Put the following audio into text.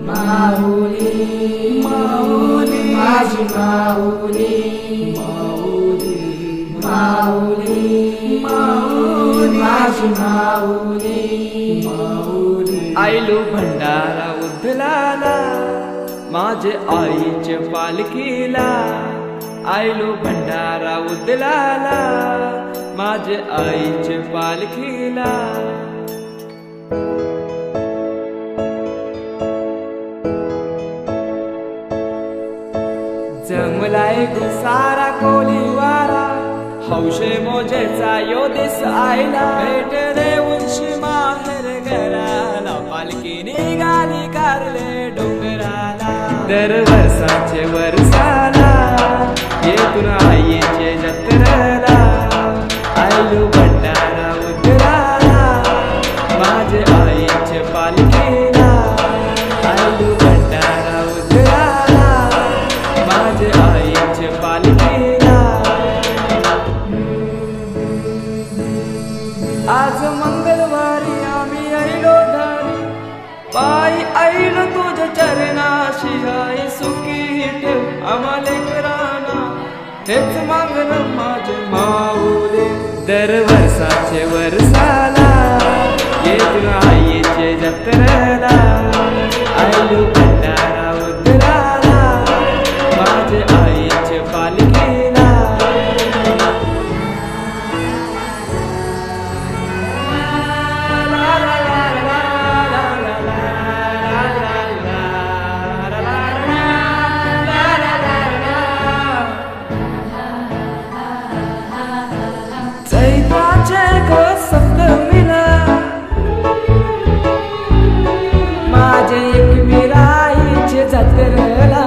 माऊली माऊली माझी माऊली माऊली माऊली माऊली माझी माऊली माऊली आयलो भंडारा उधलाला माझे आईचे पालखीला आयलो भंडारा उधलाला माझे आईचे पालखीला जमलाय सारा कोलीवारा हौशे मोजेचा यो दिस आयला भेट देऊनशी माहेर घराला पालखी निघाली कारले डोंगराला दरवर्षाचे वर्षाला येतून आईचे जत्रेला आयलो भंडारा उतराला माझे आईचे पालखीला आयलो भंडारा उतराला माझे आईचे पालखीला आज मंगळवारी आम्ही आईलो धारी पायी आईलो तुझ्या चरणाशी आई सुखी ठेव आम्हाला लेकरांना हेच मागणं माझे माऊली दरवर्षाचे वर्षाला येतून आईचे जत्रेला आईलो भंडारा उतराला माझे आईचे पालखीला चैत्राचे ग सप्तमीला माझे एकवीर आईचे जत्रेला